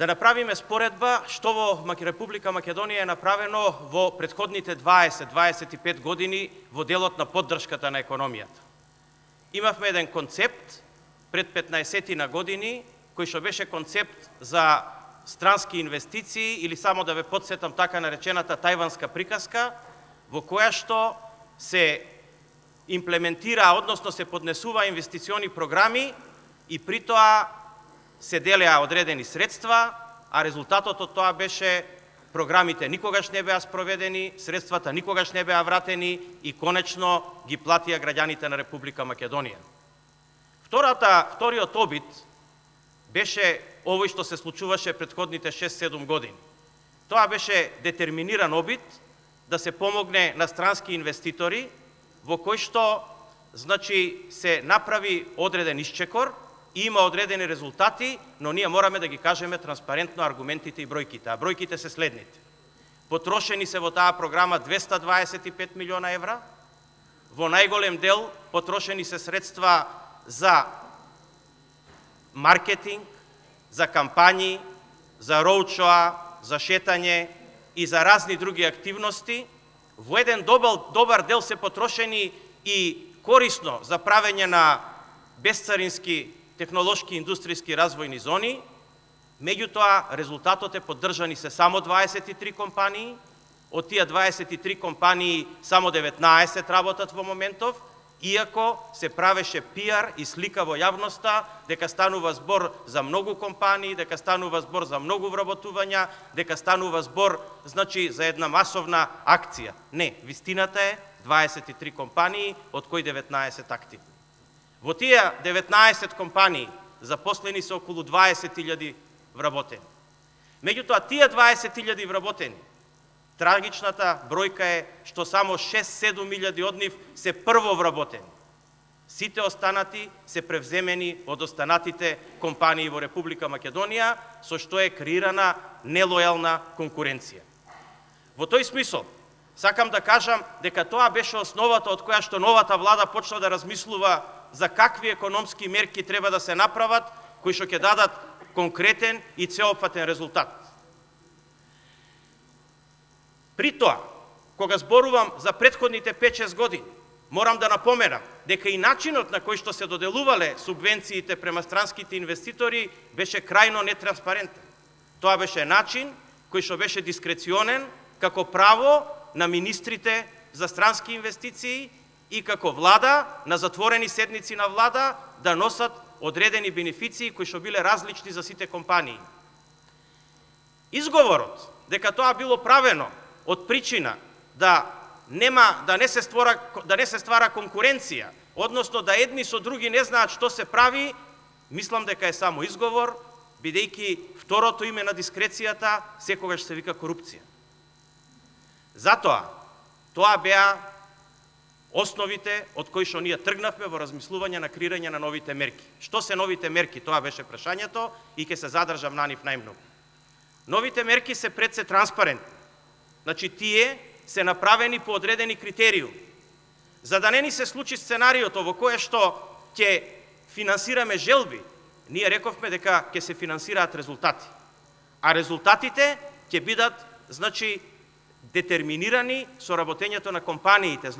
Да направиме споредба што во Република Македонија е направено во претходните 20-25 години во делот на поддршката на економијата. Имавме еден концепт пред 15 на години, кој што беше концепт за странски инвестиции или само да ве подсетам така наречената тајванска приказка, во која што се имплементира, односно се поднесува инвестициони програми и при тоа се делеа одредени средства, а резултатот од тоа беше програмите никогаш не беа спроведени, средствата никогаш не беа вратени и конечно ги платија граѓаните на Република Македонија. Вториот обид беше овој што се случуваше претходните 6-7 години. Тоа беше детерминиран обид да се помогне на странски инвеститори во кој што се направи одреден исчекор и има одредени резултати, но ние мораме да ги кажеме транспарентно аргументите и бројките. А бројките се следните. Потрошени се во таа програма 225 милиона евра, во најголем дел потрошени се средства за маркетинг, за кампањи, за роудшоа, за шетање и за разни други активности. Во еден добар дел се потрошени и корисно за правење на бесцарински технолошки и индустријски развојни зони, меѓутоа резултатот е поддржани се само 23 компании, од тие 23 компании само 19 работат во моментов, иако се правеше пиар и слика во јавноста дека станува збор за многу компании, дека станува збор за многу вработувања, дека станува збор за една масовна акција. Не, вистината е 23 компании, од кои 19 активни. Во тие 19 компании запослени се околу 20.000 вработени. Меѓутоа, тие 20.000 вработени, трагичната бројка е што само 6-7.000 од нив се прво вработени. Сите останати се превземени од останатите компании во Република Македонија, со што е креирана нелојална конкуренција. Во тој смисол, сакам да кажам дека тоа беше основата од која што новата влада почна да размислува за какви економски мерки треба да се направат, кои што ќе дадат конкретен и цеопфатен резултат. При тоа, кога зборувам за претходните 5-6 години, морам да напоменам дека и начинот на кој што се доделувале субвенциите према странските инвеститори беше крајно нетранспарентен. Тоа беше начин кој што беше дискреционен како право на министрите за странски инвестиции и како влада, на затворени седници на влада, да носат одредени бенефиции кои што биле различни за сите компании. Изговорот дека тоа било правено од причина да не се ствара конкуренција, односно да едни со други не знаат што се прави, мислам дека е само изговор, бидејќи второто име на дискрецијата секогаш се вика корупција. Затоа, тоа беа основите од кои што ние тргнавме во размислување на креирање на новите мерки. Што се новите мерки? Тоа беше прашањето и ќе се задржам на нив најмногу. Новите мерки се пред се транспарентни. Тие се направени по одредени критериуми. За да не ни се случи сценариото во кое што ќе финансираме желби, ние рековме дека ќе се финансираат резултати. А резултатите ќе бидат, детерминирани со работењето на компаниите.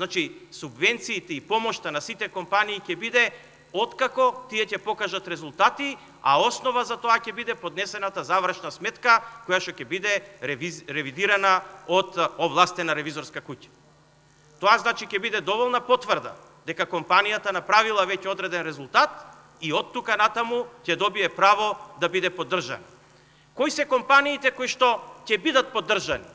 Субвенциите и помошта на сите компании ќе биде откако тие ќе покажат резултати, а основа за тоа ќе биде поднесената завршна сметка, која што ќе биде ревидирана од овластена ревизорска куќа. Тоа ќе биде доволна потврда дека компанијата направила веќе одреден резултат и од тука натаму ќе добие право да биде поддржана. Кои се компаниите кои што ќе бидат поддржани?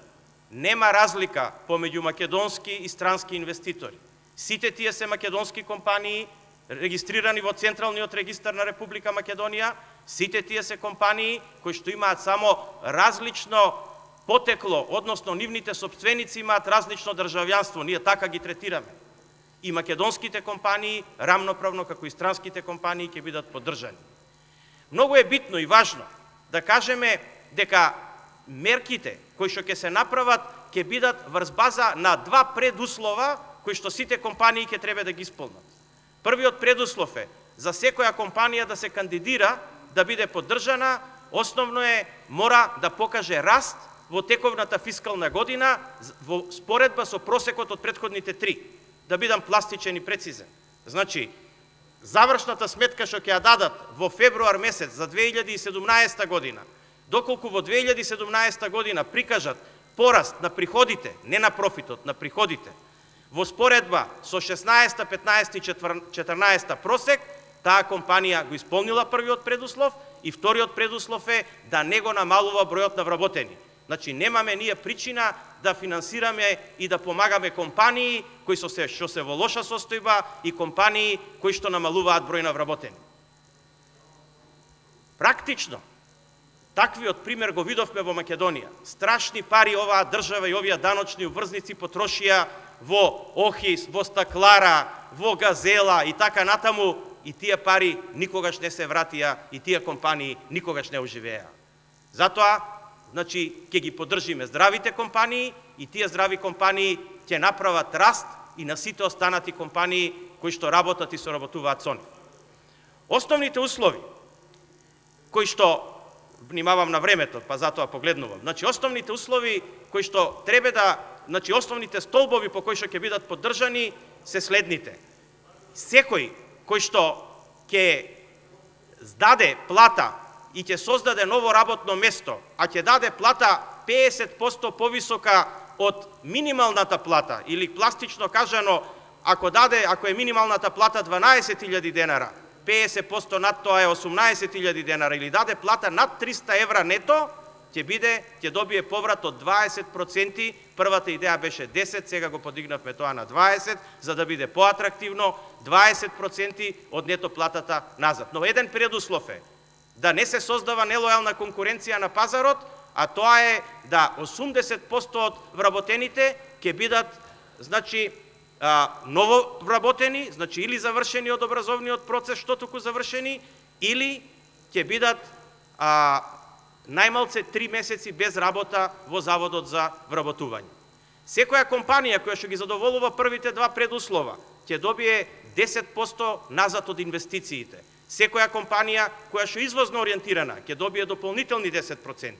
Нема разлика помеѓу македонски и странски инвеститори. Сите тие се македонски компании, регистрирани во Централниот регистар на Република Македонија, сите тие се компании кои што имаат само различно потекло, односно нивните сопственици имаат различно државјанство, ние така ги третираме. И македонските компании, рамноправно како и странските компании, ќе бидат поддржани. Многу е битно и важно да кажеме дека мерките кои што ќе се направат ќе бидат врз база на два предуслова кои што сите компании ќе треба да ги исполнат. Првиот предуслов е за секоја компанија да се кандидира, да биде поддржана, основно мора да покаже раст во тековната фискална година во споредба со просекот од претходните 3. Да бидам пластичен и прецизен. Значи, завршната сметка што ќе ја дадат во февруар месец за 2017 година, доколку во 2017 година прикажат пораст на приходите, не на профитот, на приходите, во споредба со 16, 15 и 14 просек, таа компанија го исполнила првиот предуслов и вториот предуслов да не го намалува бројот на вработени. Значи, немаме ние причина да финансираме и да помагаме компании кои што се во лоша состојба и компании кои што намалуваат број на вработени. Практично, таквиот пример го видовме во Македонија. Страшни пари оваа држава и овие даночни уврзници потрошија во Охис, во Стаклара, во Газела и така натаму, и тие пари никогаш не се вратија и тие компании никогаш не оживеа. Затоа, значи, ќе ги поддржиме здравите компании и тие здрави компании ќе направат раст и на сите останати компании кои што работат и соработуваат со нив. Основните услови кои што, внимавам на времето, па затоа погледнувам, значи основните услови кои што треба да, значи основните столбови по кои што ќе бидат поддржани се следните. Секој кој што ќе здаде плата и ќе создаде ново работно место, а ќе даде плата 50% повисока од минималната плата, или пластично кажано, ако е минималната плата 12.000 денара, 50% над тоа е 18.000 денара, или даде плата над 300 евра нето, ќе добие поврат од 20%, првата идеја беше 10, сега го подигнавме тоа на 20, за да биде поатрактивно, 20% од нето платата назад. Но еден предуслов да не се создава нелојална конкуренција на пазарот, а тоа е да 80% од вработените ќе бидат, значи, ново вработени, значи или завршени од образовниот процес, што туку завршени, или ќе бидат најмалце 3 месеци без работа во Заводот за вработување. Секоја компанија која што ги задоволува првите два предуслова ќе добие 10% назад од инвестициите. Секоја компанија која што е извозно ориентирана ќе добие дополнителни 10%.